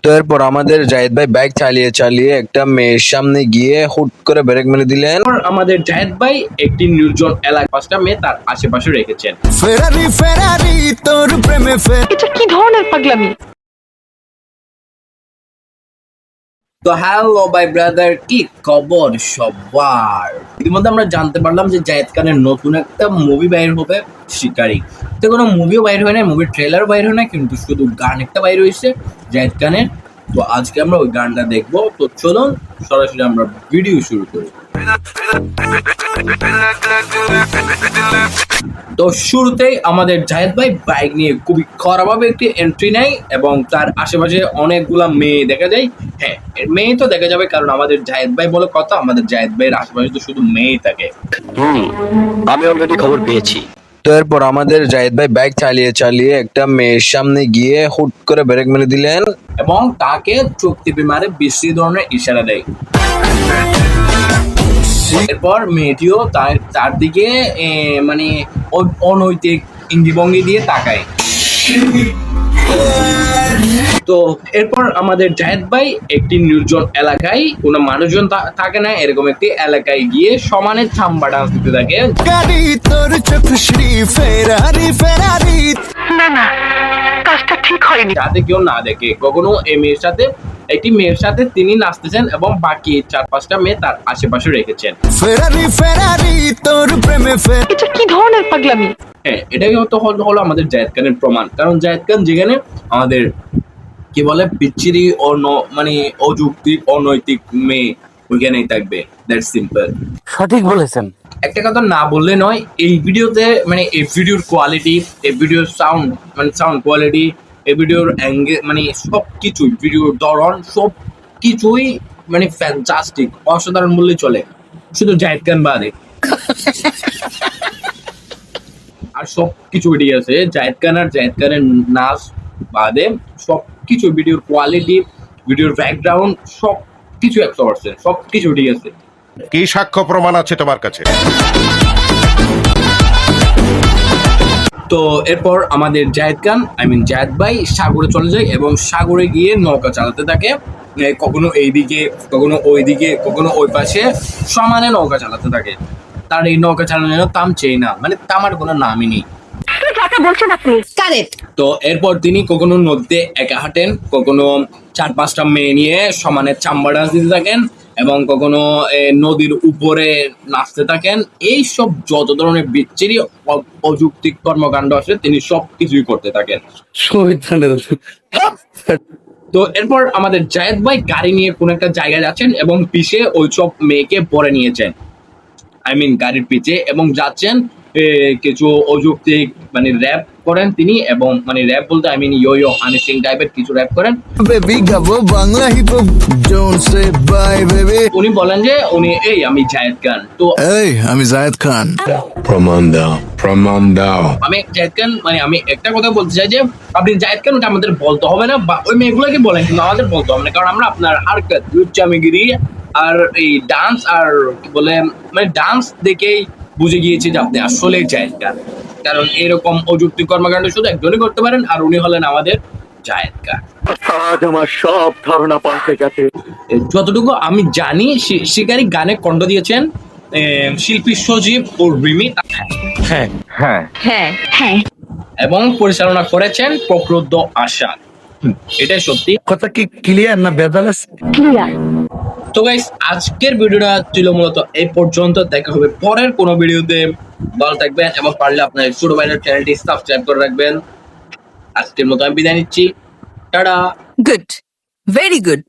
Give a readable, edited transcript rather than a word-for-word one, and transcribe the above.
তো এরপর আমাদের জাহিদ ভাই বাইক চালিয়ে চালিয়ে একটা মেয়ের সামনে গিয়ে হুট করে ব্রেক মেরে দিলেন। আমাদের জাহিদ ভাই একটি নির্জন এলাকা 5টা মেয়ে তার আশেপাশে রেখেছেন। ফেরারি ফেরারি তোর প্রেমে এটা কি ধরনের পাগলামি? তো হ্যালো ভাই ব্রাদার, কি খবর সবার? ইতিমধ্যে আমরা জানতে পারলাম যে জায়েদ খানের নতুন একটা মুভি বাইর হবে, শিকারি। তো কোনো মুভিও বাইর হয় না, মুভির ট্রেলারও বাইর হয় না, কিন্তু শুধু গান একটা বাইর হয়েছে জায়েদ খানের। তো আজকে আমরা ওই গানটা দেখবো। তো চলুন সরাসরি আমরা ভিডিও শুরু করি। তো শুরুতেই আমাদের জায়েদ ভাই বাইক নিয়ে খুবই খারাপভাবে একটি এন্ট্রি নেয় এবং তার আশেপাশে অনেকগুলা মেয়ে দেখা যায়। হ্যাঁ, মেয়ে তো দেখা যাবে, কারণ আমাদের জায়েদ ভাই বলে কথা, আমাদের জায়েদ ভাইয়ের আশেপাশে তো শুধু মেয়েই থাকে। আমি অলরেডি খবর পেয়েছি। তো এরপর আমাদের জাহিদ ভাই বাইক চালিয়ে চালিয়ে একটা মেয়ের সামনে গিয়ে হুট করে ব্রেক মেরে দিলেন এবং তাকে চোখ টিপে মারে বিশ্রী ধরনের ইশারা দেয়। এরপর মেয়েটিও তার দিকে মানে অনৈতিক ইঙ্গিভঙ্গি দিয়ে তাকায়। তো এরপর আমাদের জায়েদ ভাই একটি নির্জন এলাকায়, কোনো মানুষজন থাকে না এরকম একটি এলাকায় গিয়ে সমানে থাম্বা ডান্স দিতে থাকে। গাড়ি তোর চোখ শ্রী ফেরারি ফেরারি। না না, কাজটা ঠিক হয়নি। যাতে কেউ না দেখে। কখনো একটি মেয়ের সাথে তিনি নাচতেছেন এবং বাকি 4-5টা মেয়ে তার আশেপাশে রেখেছেন। ফেরারি ফেরারি তোর প্রেমে এটা কি ধরনের পাগলামি? হ্যাঁ, এটাই হলো আমাদের জায়েদ খানের প্রমাণ। কারণ জায়েদ খান যেখানে আমাদের কি বলে বিচ্ছিরি মানে অযৌক্তিক অনৈতিক মেয়ে ওইখানেই থাকবে। That's simple. সঠিক বলেছেন। একটা কথা না বললে নয়, এই ভিডিওতে মানে এই ভিডিওর কোয়ালিটি, এই ভিডিওর সাউন্ড কোয়ালিটি, এই ভিডিওর অ্যাঙ্গেল, মানে সব কিছুই, ভিডিওর ধরন সব কিছুই মানে ফ্যান্টাস্টিক, অসাধারণ বললেই চলে, শুধু জায়েদ খান বাদে। আর সব কিছু ঠিক আছে, জায়েদ খান আর জায়েদ খানের নাচ বাদে সব কিছু, ভিডিওর কোয়ালিটি, ভিডিওর ব্যাকগ্রাউন্ড, সব কিছু 100%, সব কিছু ঠিক আছে। কি সাক্ষ্য প্রমাণ আছে তোমার কাছে? তো এরপর আমাদের জায়েদ ভাই সাগরে চলে যায় এবং সাগরে গিয়ে নৌকা চালাতে থাকে। কখনো এইদিকে, কখনো ওইদিকে, কখনো ওই পাশে, সমানে নৌকা চালাতে থাকে। তার এই নৌকা চালানোর থামছেই না, মানে থামার কোনো নামই নেই। যাকে বলছেন আপনি কারেক্ট। তো এরপর তিনি কখনো নদীতে একা হাঁটেন, কখনো 4-5টা মেয়ে নিয়ে সমানে চাম্বা ডান্স দিতে থাকেন এবং কখনো নদীর উপরে নাচতে থাকেন। এই সব যত ধরনের বিচ্ছিরি অযৌক্তিক কর্মকাণ্ড আছে তিনি সব কিছুই করতে থাকেন। তো এরপর আমাদের জায়েদ ভাই গাড়ি নিয়ে কোন একটা জায়গায় যাচ্ছেন এবং পিছে ওই সব মেয়েকে পরে নিয়েছেন, গাড়ির পিছে, এবং যাচ্ছেন কিছু অযৌক্তিক মানে র্যাপ করেন তিনি, এবং মানে র্যাপ বলতে ইয়ো হানি সিং টাইপের কিছু র্যাপ করেন। বেবি গাবো Bangla hip hop don't say bye baby. উনি বলেন যে আমি জায়েদ খান। তো এই আমি জায়েদ খান। প্রমাণ দাও। আমি জায়েদ খান, মানে আমি একটা কথা বলতে চাই যে আপনি জায়েদ খান ওটা আমাদের বলতে হবে না, বা ওই মেয়েগুলোকে বলেন, কিন্তু আমাদের বলতে হবে না, কারণ আমরা আপনার হারকত, লুচ্চামিগিরি আর এই ডান্স আর কি বলে মানে ডান্স দেখেই বুঝে গিয়েছি যে আপনি আসলে জায়েদ খান। কারণ এরকম অযৌক্তিক কর্মকাণ্ড শুধু একজনই করতে পারেন, আর উনি হলেন আমাদের জায়েদ খান। আজ আমার সব ধারণা পাল্টে গেছে। যতটুকু আমি জানি, শিকারী গানে কণ্ঠ দিয়েছেন শিল্পী সজীব ও রিমি, হ্যাঁ হ্যাঁ হ্যাঁ। এবং পরিচালনা করেছেন প্রক্রুদ্ধ আশাদ। এটাই সত্যি কথা কি ক্লিয়ার না বেদাল আছে? ক্লিয়ার। তো গাইস, আজকের ভিডিওটা ছিল মূলত এই পর্যন্ত। দেখা হবে পরের কোনো ভিডিওতে। ভালো থাকবেন এবং পারলে আপনার ছোট ভাইয়ের চ্যানেলটি সাবস্ক্রাইব করে রাখবেন। আজকের মতো আমি বিদায় নিচ্ছি। টাটা। Good. Very good.